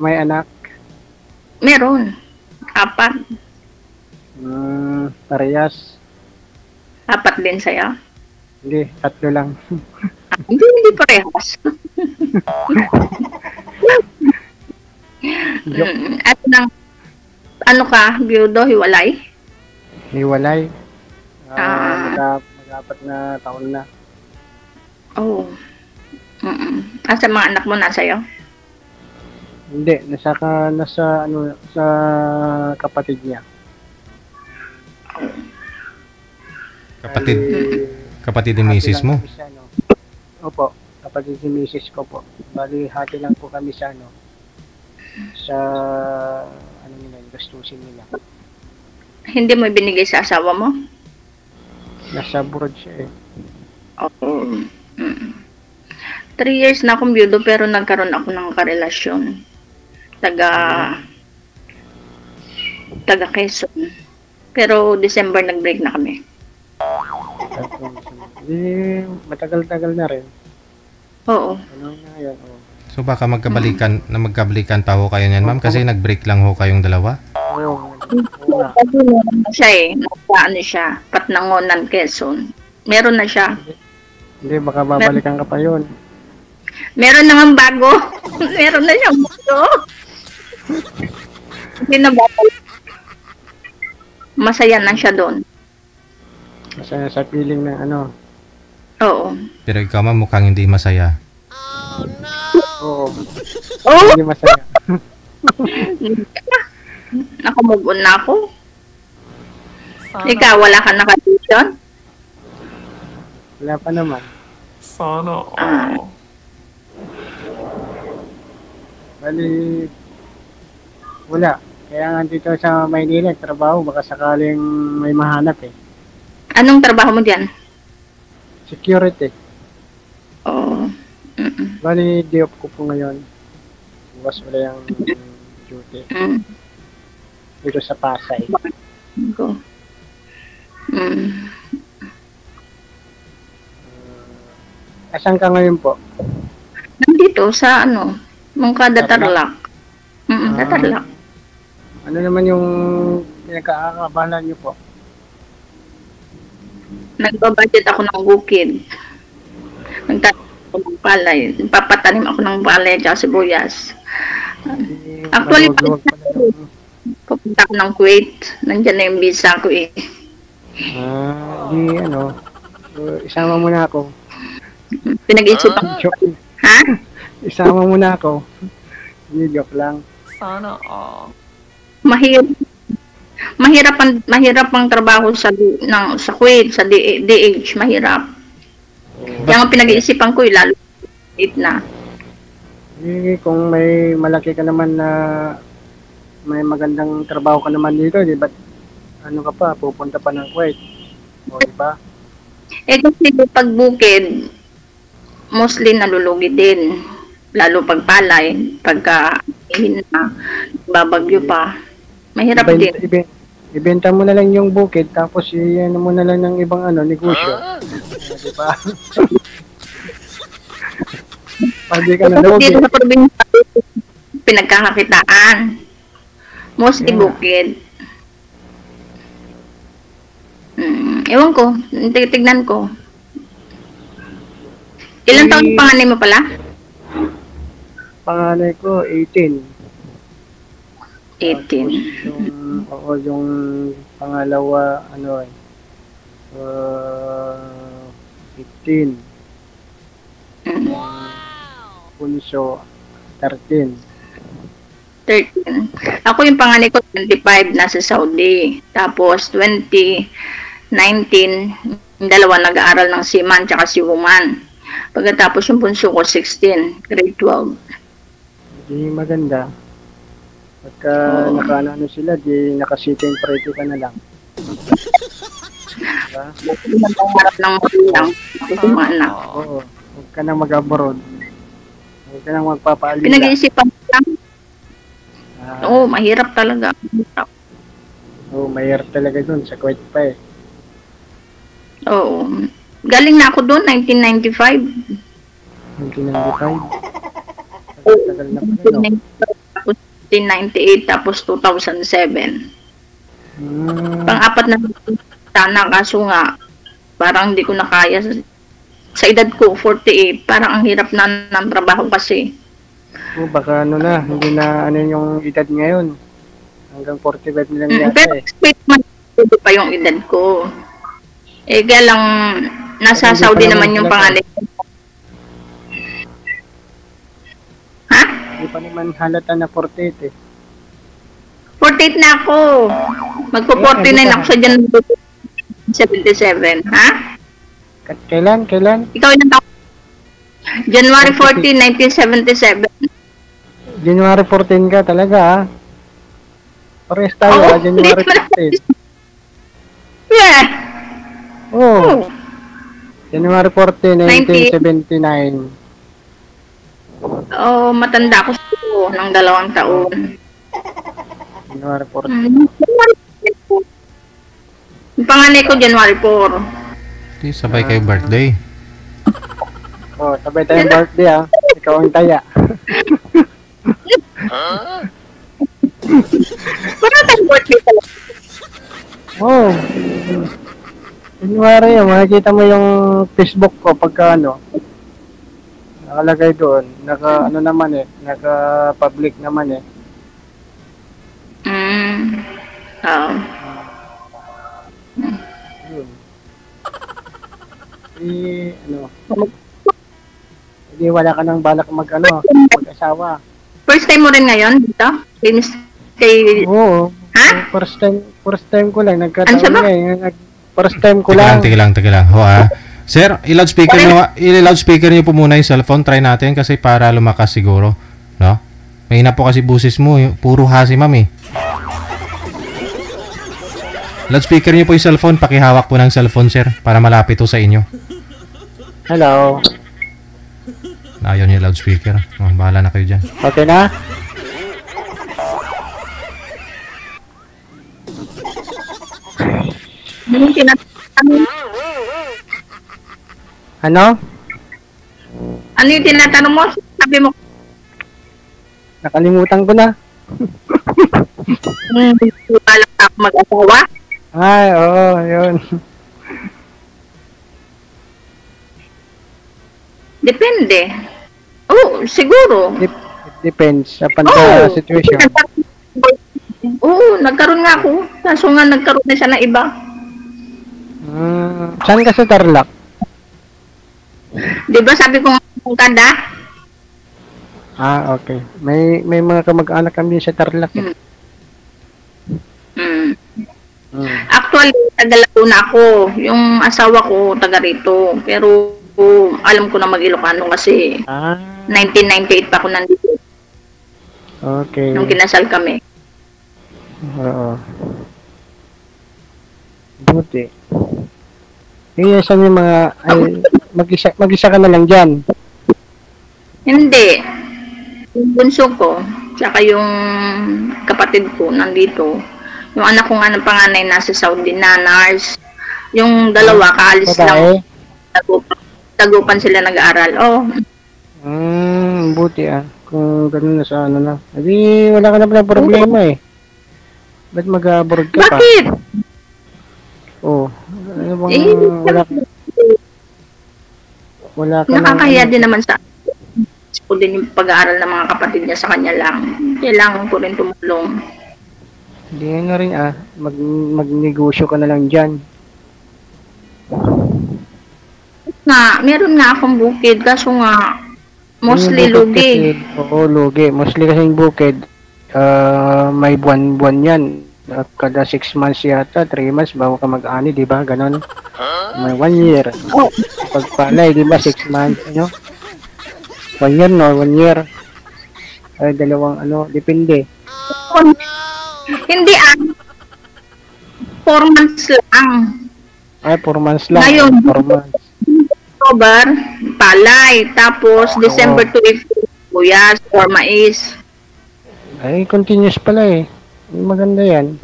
May anak? Meron. 4. Parehas? 4 din sa'yo? Hindi, 3 lang. Hindi parehas. At ano ka, biyudo, hiwalay? Hiwalay. Mag-4 na taon na. Oo. Sa mga anak mo nasa iyo? Hindi, nasa sa kapatid niya. Kapatid ni misis mo? Opo, kapatid ni misis ko po. Bali, hati lang po kami sa sa nila, gastusin nila. Hindi mo binigay sa asawa mo? Nasa abroad siya eh. Oo. 3 years na akong biyudo pero nagkaroon ako ng karelasyon. Taga Quezon. Pero December nag-break na kami. Matagal-tagal na rin. Oo. Ano na yan? Oh. So baka magkabalikan pa ho kayo niyan, ma'am, kasi nag-break lang ho kayong dalawa? Oo. Siya eh. Ano siya? Patnangonan, Quezon. Meron na siya. Hindi, baka babalikan ka pa yun. Meron naman bago. Meron na siyang bago. Hindi na babalik. Masaya na siya doon. Masaya sa feeling na Oo. Pero ikaw, ma'am, mukhang hindi masaya. Oo. Oh! Hindi masaya. Nakamove on na ako. Ikaw, wala ka nakadisyon? Wala pa naman. Sana Bali, wala. Kaya nga dito sa Maynila, trabaho, baka sakaling may mahanap eh. Anong trabaho mo diyan? Security. Oo. Bali, day off ko po ngayon. Bukas wala yung duty. Dito sa Pasay. Go. Asan ka ngayon po? Nandito sa Mongkada Tarlac. Sa Tarlac. Ano naman yung pinagkakabalan niyo po? Nagbabudget ako ng bukid. Nagtatanim ako ng palay. Papatanim ako ng palay at sibuyas. Actually, pupunta ako ng Kuwait. Nandiyan na yung visa ko eh. Isama mo na ako. Pinag-iisipan ko. Ha? Isama mo na ako. Hindi, joke lang. Sana Mahirap ang trabaho sa Kuwait, sa DH, mahirap. Kaya nga pinag-iisipan ko, lalo na. Kung may malaki ka naman na may magandang trabaho ka naman dito, di ba? Ano ka pa, pupunta pa ng Kuwait. O, di ba? Kasi pag bukid, mostly nalulugi din. Lalo pag palay, pagka babagyo pa. Mahirap din. Ibenta mo na lang yung bukid, tapos iyan mo na lang ng ibang negosyo. Di ba? Pag di ka na lugi. Dito sa probinsya, pinagkakakitaan. Mostly bukid. Ewan ko, tignan ko. Ilang taon yung panganay mo pala? Panganay ko, 18. 18. Yung pangalawa, 15. Punso, 13. 13. Ako yung panganay ko, 25, nasa Saudi. Tapos, 2019, yung dalawa nag-aaral ng seaman tsaka si woman. Pagkatapos yung bunso ko, 16, grade 12. Di maganda. Pagka naka sila, di naka-sitting pretty ka na lang. Diba? Nagpangarap ng magulang. Mga anak. Oo. Huwag ka na mag-abroad. Huwag ka na magpapaalila. Pinag-iisipan ko lang. Oo, mahirap talaga. Oo, mahirap talaga dun. Sa Kuwait pa eh. Oo. Galing na ako doon, 1995. 1995. Tagal na pala, no? Tapos 1998, tapos 2007. Pang-apat na sana, kaso nga, parang hindi ko na kaya. Sa edad ko, 48, parang ang hirap na ng trabaho kasi. Baka ano na, hindi na ano yung edad ngayon. Hanggang 45 na lang yata Pero eh. straight man pa yung edad ko. Kaya lang, nasa Hindi pa Saudi naman naman yung halata. panganay. Ha? Hindi pa naman halata na 48 eh. 48 na ako. Magpo-49 ako sa January 77. Ha? Kailan? Ikaw ilang taon? January 14, 1977. January 14 ka talaga ah. Parehas tayo Oo, ah, January hindi mo 14. Yeah. Oh, January 14, 1979. Oh, matanda ako siguro ng 2 taon. January 14. Yung panganay ko, January 4. Di, sabay kayo birthday. Oh, sabay tayong birthday ah. Ikaw ang taya. Wala tayong birthday talaga. Oh. January, makikita mo yung Facebook ko pagka ano. Nakalagay doon. Naka ano naman eh. Naka public naman eh. Oo. Yun. Ano. Hindi wala ka nang balak mag-asawa. First time mo rin ngayon dito? Kay... Oo. Ha? First time ko lang. Ano Nagkataon siya ba? nga eh. First time ko Teka lang. lang. Ho, Sir, i-loudspeaker niyo po muna yung cellphone. Try natin kasi para lumakas siguro. No? Mahina po kasi busis mo. Puro hasi, ma'am eh. Loudspeaker niyo po yung cellphone. Pakihawak po ng cellphone, sir. Para malapit po sa inyo. Hello. Ayaw niyo loudspeaker. Oh, bahala na kayo dyan. Okay na? Yung tinatanong, Ano? ano yung tinatanong mo? Sabi mo, Nakalimutan ko na. wala ako mag-asawa? Ay, oo, yun. Depende. Oh, siguro. It depends sa panta situation. Oo, nagkaroon nga ako. Kaso nga nagkaroon na siya ng iba. Saan ka sa Tarlac? Di ba sabi ko nga kada? Ah, okay. May mga kamag-anak kami sa Tarlac. Eh. Mm. Mm. Actually, taga Laguna ako. Yung asawa ko, taga rito. Pero alam ko na mag-Ilocano kasi Ah, 1998 pa ako nandito. okay. Nung kinasal kami. Oo. Buti. Saan yung mga, mag-isa ka na lang dyan. Hindi. Yung bunso ko, tsaka yung kapatid ko nandito. Yung anak ko nga ng panganay nasa Saudi na nurse. Yung dalawa, kaalis lang. Babae? Tagupan sila nag-aaral. Oh, Buti ah. Kung ganun na sa ano na. Hindi, wala ka na pala problema eh. Ba't mag-abroad ka pa? bakit? Oh. Ano bang, Eh, wala ka nakakahiya din naman sa ko din yung pag-aaral ng mga kapatid niya sa kanya lang. Kailangan ko rin tumulong. Hindi na rin ah. Magnegosyo ka na lang dyan. Meron nga akong bukid, kaso nga, mostly Yung bukid lugi. kasi, oo, lugi. Mostly kasi yung bukid, may buwan-buwan yan. Kada 6 months yata, 3 months, bago ka mag-ani, di ba? Ganon. May 1 year. Oh, Pagpalay, di ba? 6 months, ano? 1 year, no? 1 year. Ay, dalawang, depende. hindi 4 months lang. Ay, 4 months lang. Ngayon. 4 months. October, palay. Tapos, December to April, buyas or mais. Ay, continuous pala eh. Maganda yan.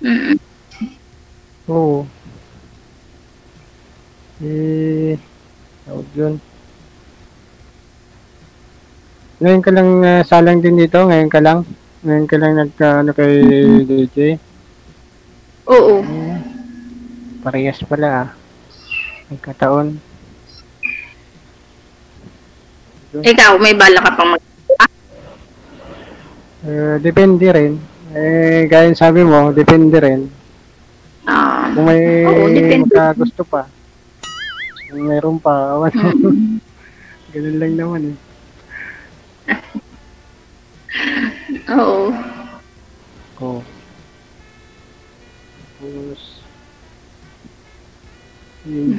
Mm. Oo. Tawag yun. Ngayon ka lang salang din dito? Ngayon ka lang? Ngayon ka lang ano kay DJ? Oo. Parehas pala ah. Nagkataon. Ikaw, may bala ka pang Depende rin. Gaya ng sabi mo, depende rin. Kung may oo, depende. gusto pa. Kung mayroon pa, ganun lang naman eh. Oo. Oo. Tapos,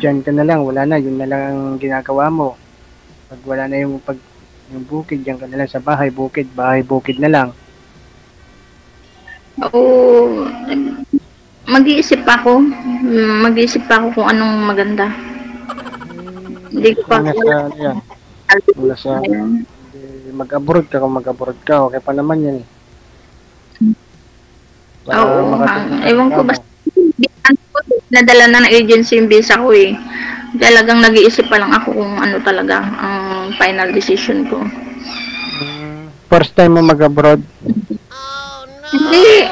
dyan ka na lang, wala na, yun na lang ang ginagawa mo. Pag wala na yung bukid, dyan ka na lang sa bahay, bukid na lang. Oo. Mag-iisip ako. Mag-iisip ako kung anong maganda. Hindi ko pa Wala sa, yan. Wala sa, mag-abroad ka, kung mag-abroad ka, okay pa naman yan eh. Oo, ewan ko basta nadala na ng agency yung visa ko eh. Talagang nag-iisip pa lang ako kung ano talaga ang final decision ko. First time mo mag-abroad? Hindi.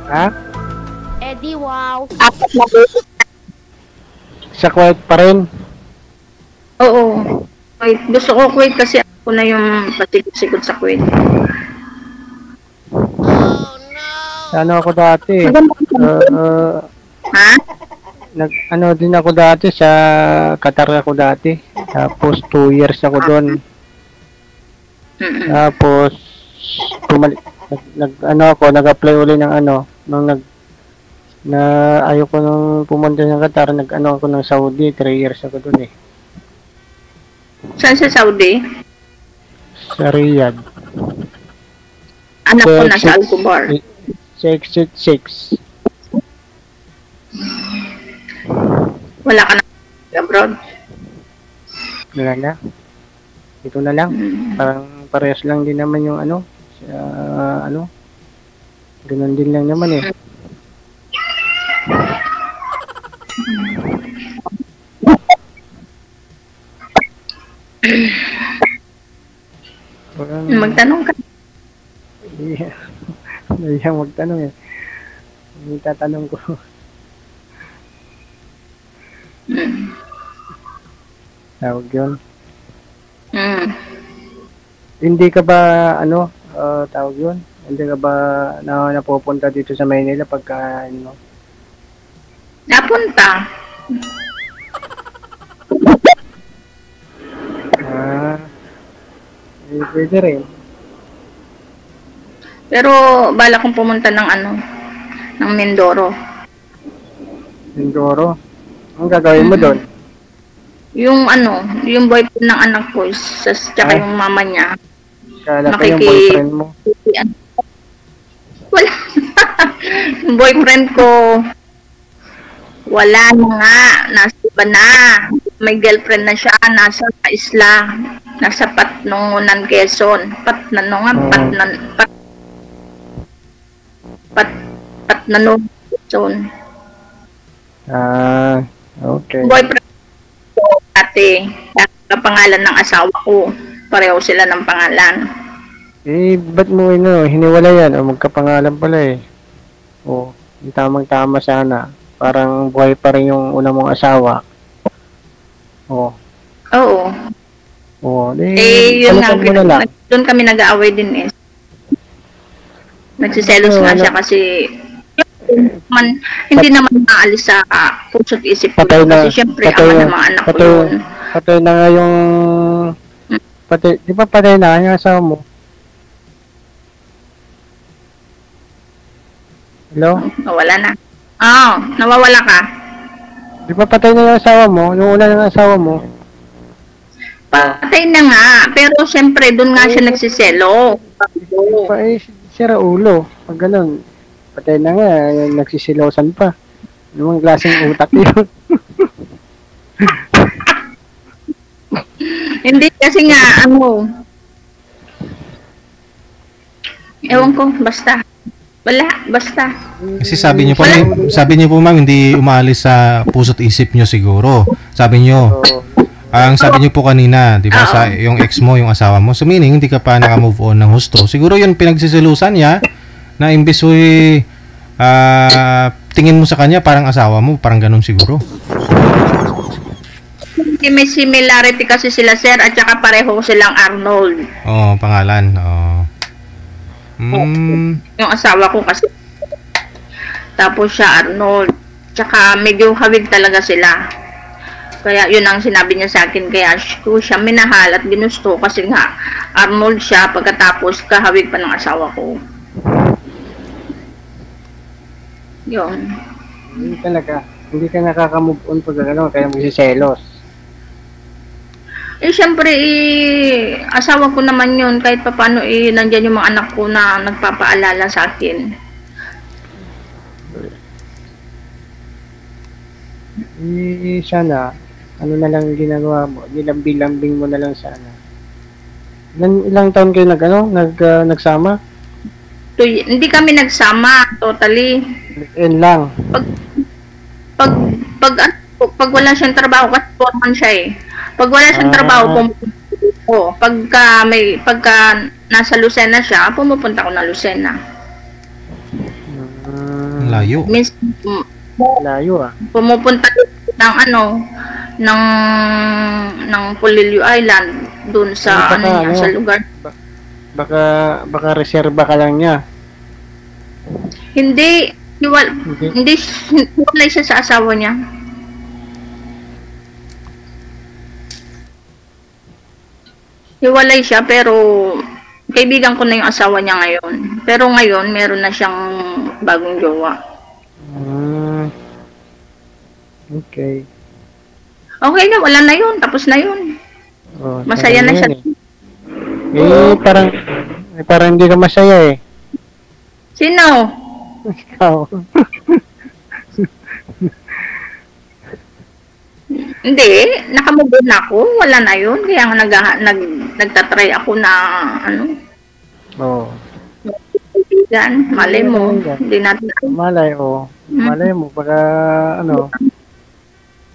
Ha? Eddie, wow. Apat na beses. Sa Kuwait pa rin? Oo. Wait, gusto ko Kuwait kasi ako na yung pasikot-sikot sa Kuwait. Ano ako dati? Ha? Ano din ako dati sa Qatar ako dati. Tapos 2 years ako doon. Tapos nag-apply uli ng nung ayoko nung pumunta ng Qatar, ako ng Saudi, 3 years ako doon eh. Saan sa Saudi? Sa Riyadh. Anak ko na sa Al-Kubar. Sa Exit 6. Wala ka na abroad? Wala na. Ito na lang. Parang parehas lang din naman yung ganun din lang naman eh. Magtanong ka. Nahihang magtanong eh. Hindi tatanong ko. Tawag yun. Hindi ka ba, tawag yun? Hindi ka ba napupunta dito sa Maynila pagka, Napunta. Pwede rin. Pero bala kong pumunta ng ng Mindoro. Mindoro? Ang gagawin mo doon? Yung yung boyfriend ng anak ko, tsaka yung mama niya. Kala ko yung boyfriend mo. Wala. Yung boyfriend ko, wala na nga. Nasa iba na. May girlfriend na siya. Nasa isla. Nasa Patnongunan, Quezon. Patnongunan, Quezon. Okay. Boyfriend ko dati. Pangalan ng asawa ko. Pareho sila ng pangalan. Ba't mo hiniwala yan? O magkapangalan pala eh. Tamang-tama sana. Parang buhay pa rin yung una mong asawa. Oo. Yun nga. Doon kami nag-aaway din eh. Nagsiselos nga siya kasi hindi naman maalis sa puso't isip ko. Kasi syempre, ama ng mga anak ko yun. Patay na nga yung... Di ba patay na yung asawa mo? Hello? Nawala na. Nawawala ka. Di ba patay na yung asawa mo? Yung una ng asawa mo? Patay na nga. Pero syempre, doon nga siya nagsiselo. Sira ulo. Pag ganun, patay na nga, nagsisilosan pa. Anong klaseng utak yun? Hindi kasi nga, ewan ko, basta. Wala, basta. Kasi sabi niyo po ma'am, hindi umaalis sa puso't isip niyo siguro. Sabi niyo, So, ang sabi niyo po kanina, 'di ba, sa yung ex mo, yung asawa mo. So meaning hindi ka pa naka-move on ng husto. Siguro 'yun pinagsisilusan niya na imbes tingin mo sa kanya parang asawa mo, parang ganun siguro. May similarity kasi sila, sir, at saka pareho silang Arnold. Oo, pangalan. Oo. Yung asawa ko kasi. Tapos siya Arnold. Tsaka medyo hawig talaga sila. Kaya yun ang sinabi niya sa akin. Kaya ko siya minahal at ginusto kasi nga Arnold siya pagkatapos kahawig pa ng asawa ko. Yun. hindi talaga. Hindi ka nakaka-move on pag ano, kaya magsiselos. Siyempre, asawa ko naman yun. Kahit pa paano, nandyan yung mga anak ko na nagpapaalala sa akin. Sana, ano na lang ginagawa mo, nilambing-lambing mo na lang sana. Ilang taon kayo nagsama? Hindi kami nagsama, totally. Yan lang. Pag wala siyang trabaho, kasi foreman siya eh. Pag wala siyang trabaho, pumupunta ko. Pagka nasa Lucena siya, pumupunta ko na Lucena. Layo. Minsan, Layo ah. pumupunta ng ng Polillo Island doon sa sa lugar. Baka reserba ka lang niya. Hindi hiwalay siya sa asawa niya. Hiwalay siya pero kaibigan ko na yung asawa niya ngayon. Pero ngayon meron na siyang bagong jowa. Okay. Okay na, wala na yun. Tapos na yun. Oh, Masaya na siya. Parang hindi ka masaya eh. Sino? Ikaw. Hindi, nakamove on ako. Wala na yun. Kaya nga nagtatry ako na Oo. kaibigan. Malay mo. Hindi natin. Malay mo, baka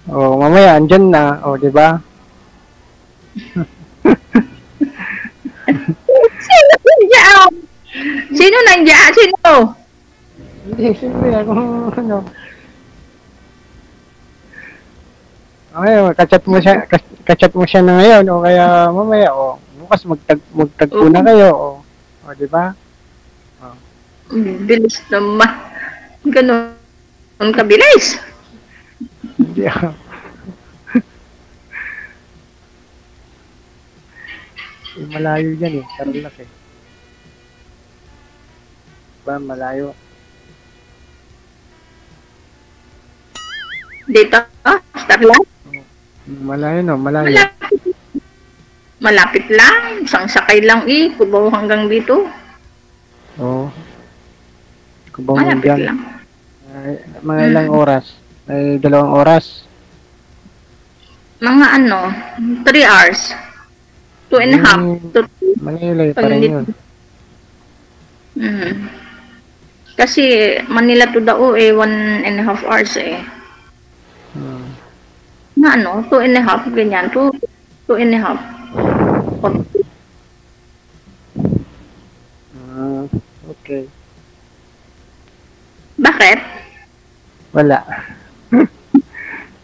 mamaya andyan na, di ba? Sino nandiyan? Sino nandiyan? Sino? Hindi, siyempre ako, Okay, kachat mo siya na ngayon, o kaya mamaya, bukas magtagpo na kayo, di ba? Bilis naman. Ganun kabilis. Hindi ako. Malayo yan eh, Tarlac eh. Diba, malayo. Dito? Starlight? Malayo no, malayo. Malapit lang. Isang sakay lang Cubao hanggang dito. Oo. Cubao Malapit dyan. lang. Mga ilang oras? Ay, 2 oras. Mga 3 hours. 2 and a half. Manila pa rin yun. Kasi Manila to Dao 1.5 hours eh. Na 2 and a half, ganyan. 2 and a half. Okay. Bakit? Wala.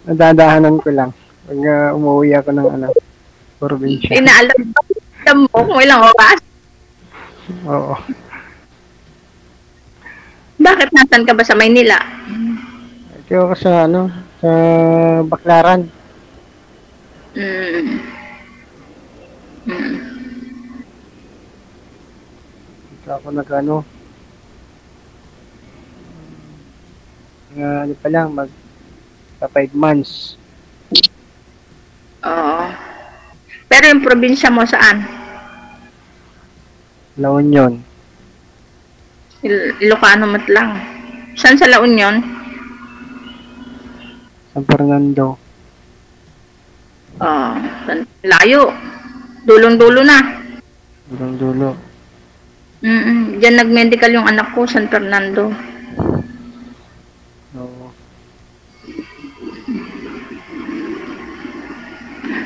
Nadadahanan ko lang. Pag umuwi ako ng probinsya. Inaalam mo kung ilang oras? Oo. Bakit nasan ka ba sa Maynila? Ito ako sa sa Baclaran. Ito ako pa lang, pa 5 months. Oo. Pero yung probinsya mo saan? La Union. Ilocano mat lang. Saan sa La Union? San Fernando. Layo. Dulong-dulo na. Dulo. Diyan nag-medical yung anak ko, San Fernando. Oo.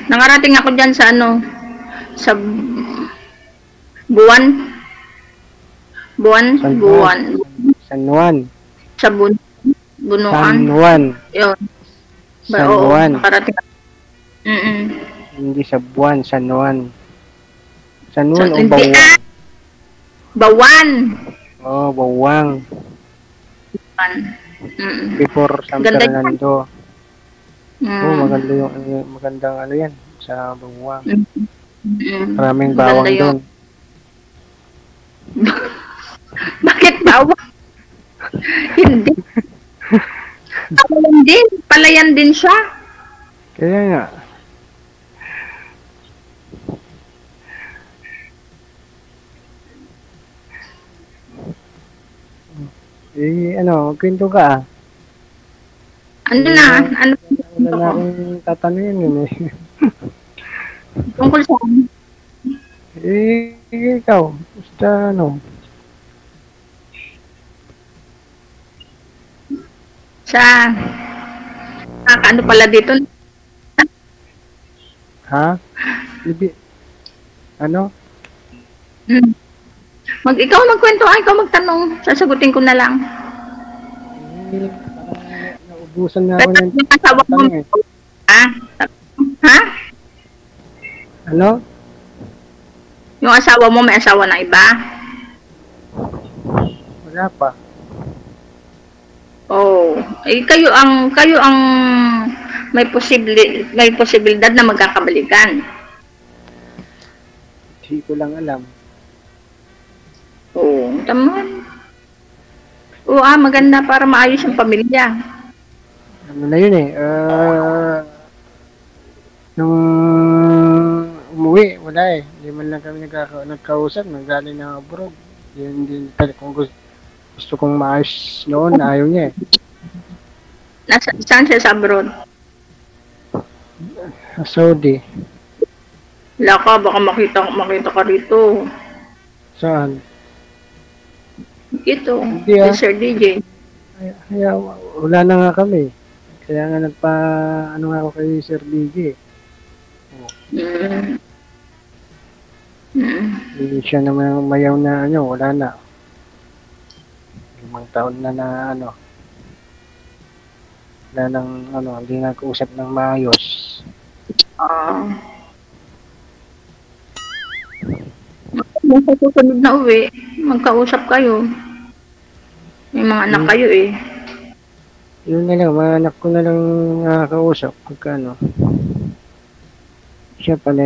Nakarating ako dyan sa ano, sa Buwan. Buwan. San Juan. Sa Bunuan. San Juan. Yun. San Oo, Juan. nakarating ako. Hindi sa buwan, San Juan. San Juan o Hindi, Bawang? Bawan. Oo, Bawang. Bawan. Before San Ganda yan. Fernando. Oo, Mm. maganda yung magandang ano yan sa Bawang. Mm. Maraming Maganda bawang yun. doon. Bakit bawang? Hindi. Palayan din. Palayan din siya. Kaya nga. Ano, kwento ka ah. Ano na? Ano Wala na akong tatanungin yun eh. tungkol sa Ikaw, basta ano. sa ano pala dito? Ha? Ano? Mm. Ikaw magkwento, ikaw magtanong. Sasagutin ko na lang. Naubusan na ako ng Yung asawa mo, tanong eh. ha? Ha? Ano? Yung asawa mo may asawa na iba? Wala pa. Oh, kayo ang may posibilidad na magkakabalikan. Hindi ko lang alam. Oh, tama. Oo, maganda para maayos yung pamilya. Ano na yun eh. Nung umuwi, wala eh. Hindi man lang kami nagkausap. Nanggaling na abroad. Hindi kung gusto kong maayos noon, ayaw niya eh. Saan siya sa abroad? Sa Saudi. Wala ka, baka makita ka rito. Saan? Ito, Hindi, ah. Sir DJ. Kaya wala na nga kami. Kaya nga ano nga ako kay Sir DJ. Mm. Hindi siya naman mayaw na wala na. 5 taon na ano. Wala nang hindi nag-uusap ng maayos. Sa susunod na uwi, magkausap kayo. May mga anak kayo eh. Yun na lang, mga anak ko na lang nakakausap. Pagka siya pala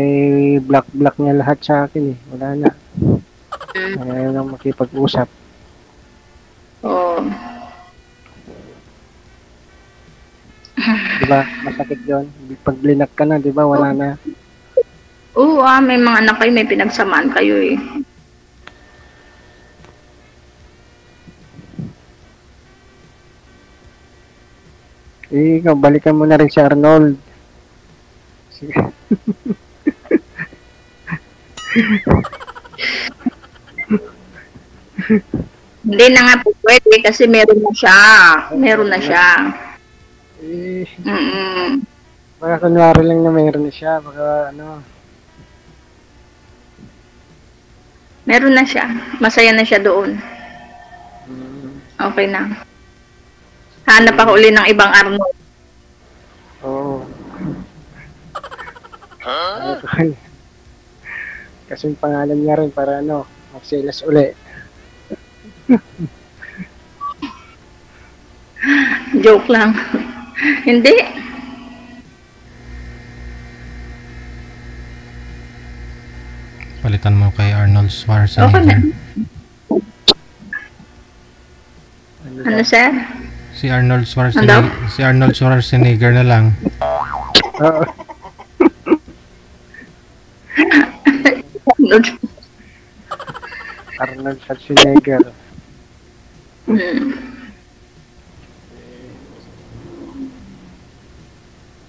black niya lahat sa akin eh. Wala na. Ayaw lang makipag-usap. Oo. Diba? Masakit yun. Pag blinak ka na, diba? Wala na. Oo, may mga anak kayo, may pinagsamaan kayo eh. Ikaw, balikan mo na rin si Arnold. Sige. Hindi na nga po pwede kasi meron na siya. Meron na siya. Baka kunwari lang na meron na siya. Baka Meron na siya. Masaya na siya doon. Okay na. Hanap ako uli ng ibang Arnold. Oo. Kasi yung pangalan niya rin para magsilas uli. Joke lang. Hindi. Palitan mo kay Arnold Okay na. Schwarzenegger. Ano, sir? Si Arnold Schwarzenegger na lang. Oo. Arnold Schwarzenegger.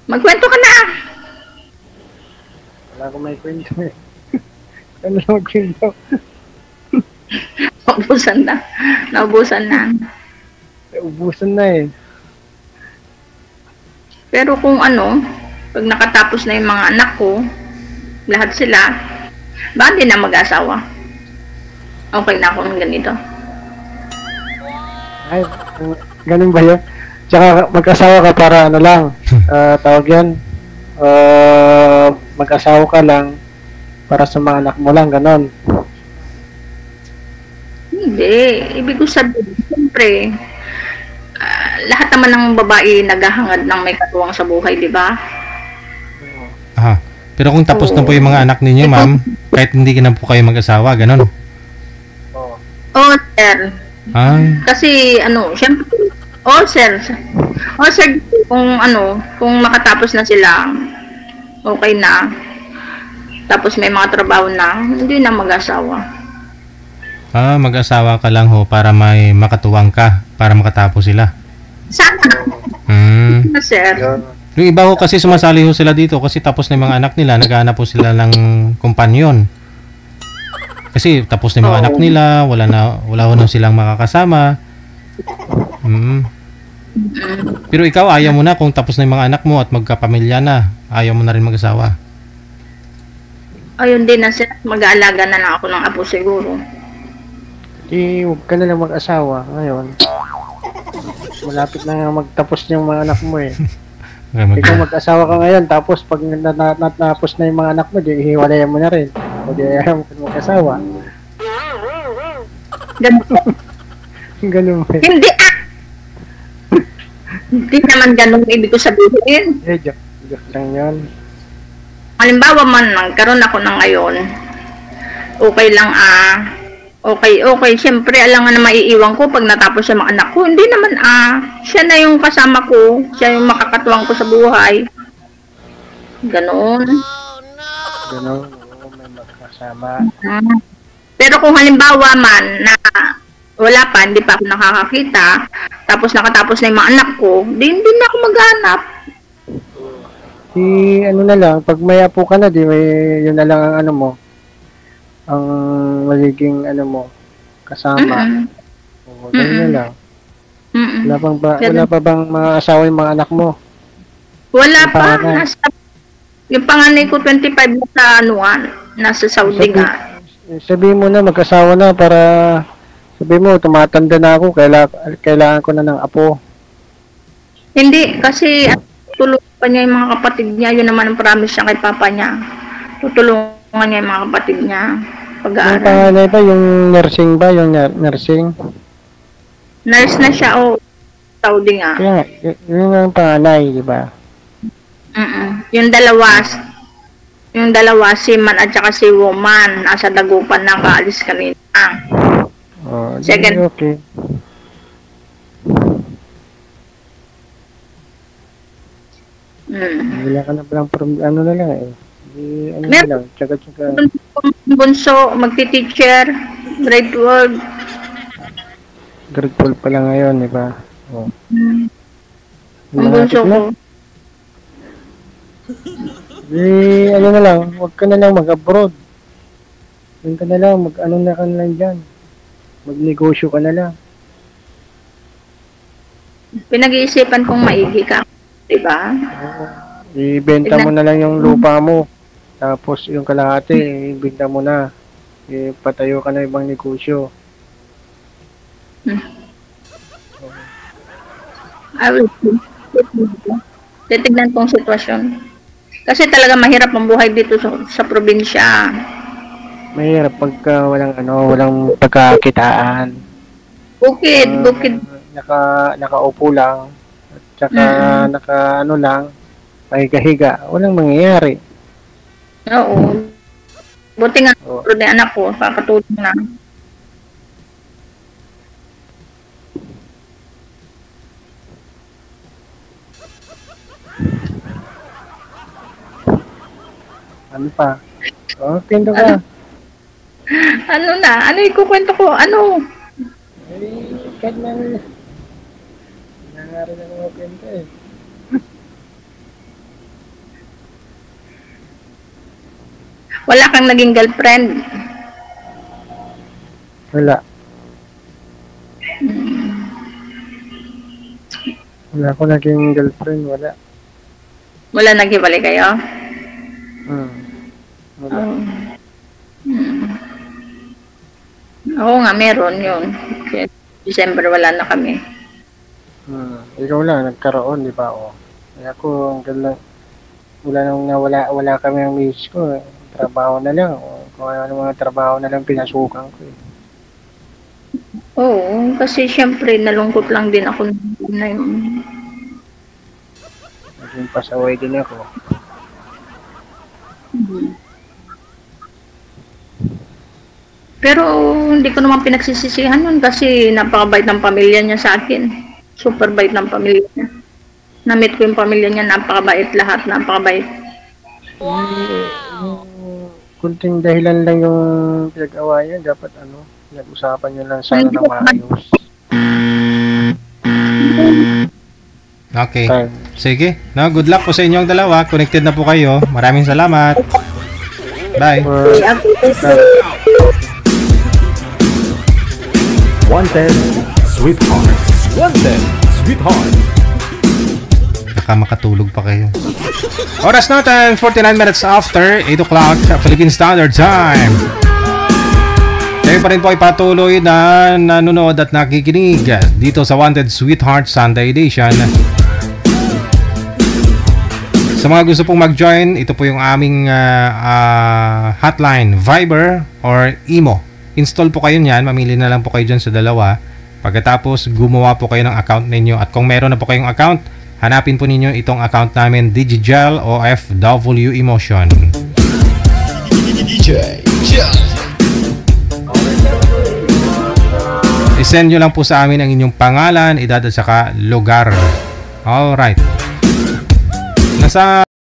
Magkwento ka na. Wala akong may kwento eh. Ano lang magkwento? Naubusan na. Naubusan na. Ubusan na eh. Pero kung ano, pag nakatapos na yung mga anak ko, lahat sila, baka di na mag-asawa. Okay na ako ng ganito. Ay, ganun ba yun? Tsaka mag-asawa ka para ano lang, tawag yan, mag-asawa ka lang para sa mga anak mo lang, ganon. Hindi. Ibig ko sabihin, siyempre, lahat naman ng babae naghahangad ng may katuwang sa buhay, di ba? Aha. Pero kung tapos na po yung mga anak ninyo, ma'am, kahit hindi na po kayo mag-asawa, ganun. Oh, sir. Ay, Kasi, siyempre, sir. Sir, kung makatapos na sila, okay na. Tapos may mga trabaho na, hindi na mag-asawa. mag-asawa ka lang ho para may makatuwang ka, para makatapos sila. Sana, sir. Yung iba ho kasi sumasali ho sila dito kasi tapos na yung mga anak nila, naghahanap po sila ng kompanyon. Kasi tapos na yung mga anak nila, wala ho na silang makakasama. Pero ikaw, ayaw mo na kung tapos na yung mga anak mo at magkapamilya na. Ayaw mo na rin mag-asawa. Ayun din na sir, mag-aalaga na lang ako ng apo siguro. Huwag ka na lang mag-asawa ngayon. Malapit na nga magtapos yung mga anak mo eh. Ikaw mag-asawa ka ngayon, tapos pag natapos na yung mga anak mo, di ihiwalayan mo na rin. O di ayaw mo mag-asawa. Ganun ba? Hindi Hindi naman ganun ibig ko sabihin. Joke lang yun. Halimbawa man, nagkaroon ako ng ngayon, okay lang okay, siyempre alangan na maiiwan ko pag natapos yung mga anak ko. Hindi naman siya na yung kasama ko, siya yung makakatuwang ko sa buhay. Ganoon. Ganun, may magkasama. Pero kung halimbawa man na wala pa, hindi pa ako nakakakita, tapos nakatapos na yung mga anak ko, hindi na ako maghanap. Na lang, pag may apo ka na, yun na lang ang ang magiging kasama. Oo, ganun na lang. Wala pa bang mga asawa yung mga anak mo? Wala pa. Yung panganay ko 25 na sa nasa Saudi nga. Sabihin mo na mag-asawa na para sabihin mo tumatanda na ako, kailangan ko na ng apo. Hindi, kasi tutulungan pa niya yung mga kapatid niya. Yun naman ang promise niya kay papa niya. Tutulungan niya yung mga kapatid niya. Pag-aaral. Yung panganay ba, yung nursing ba? Yung nursing? Nurse na siya, Saudi nga. Kaya nga, yun ang panganay, di ba? Yung dalawa, si man at saka si woman, nasa dagupan na kaalis kanina. Oh, Second. Okay. Wala ka na palang ano na lang eh. Na lang, tsaga-tsaga. Bunso, magti-teacher, grade 12. Grade 12 pa lang ngayon, di ba? Oh. Ang bunso ko. Ano na lang, huwag ka na lang mag-abroad. Huwag ka na lang, mag-ano na ka na lang dyan. Mag-negosyo ka na lang. Pinag-iisipan kong maigi ka, di ba? Ibenta mo na lang yung lupa mo. Tapos yung kalahati, ibenta mo na. Patayo ka na ibang negosyo. Titignan kong sitwasyon. Kasi talaga mahirap ang buhay dito sa probinsya. Mahirap pagka walang pagkakitaan. Bukid. Nakaupo lang. At saka lang, pahiga-higa. Walang mangyayari. Oo. Buti nga, anak ko, kakatulong na. Ano pa? Kwento ka. Ano ikukwento ko? Kahit na nangyari na mga kwento eh. Wala kang naging girlfriend? Wala. Wala ko naging girlfriend, wala. Wala naghiwalay kayo? Wala. Oo nga, meron yun. Kaya December wala na kami. Ikaw lang, nagkaroon, di ba? O. Kaya ako, hanggang lang, wala kami ang miss ko. Trabaho na lang. O, kung ano mga trabaho na lang pinasukan ko. Oo, kasi syempre nalungkot lang din ako na yun. Naging pasaway din ako. Pero hindi ko naman pinagsisisihan yun kasi napakabait ng pamilya niya sa akin. Super bait ng pamilya niya. Na-meet ko yung pamilya niya, napakabait lahat, napakabait. Kunting dahilan lang yung pinag-awayan, dapat nag-usapan nyo lang sana ng maayos. Okay. Sige. No, good luck po sa inyong dalawa. Connected na po kayo. Maraming salamat. Bye. Wanted, sweetheart. Wanted, sweetheart. Baka makatulog pa kayo. Oras natin, 49 minutes after 8 o'clock Philippine Standard Time. Kayo pa rin po ay patuloy na nanonood at nakikinig dito sa Wanted Sweetheart Sunday Edition. Sa mga gusto pong mag-join, ito po yung aming hotline, Viber or Imo. Install po kayo niyan, mamili na lang po kayo dyan sa dalawa. Pagkatapos, gumawa po kayo ng account ninyo. At kung meron na po kayong account, hanapin po ninyo itong account namin, Digigel OFW Emotion. I-send nyo lang po sa amin ang inyong pangalan, edad at saka lugar. Alright. Nasa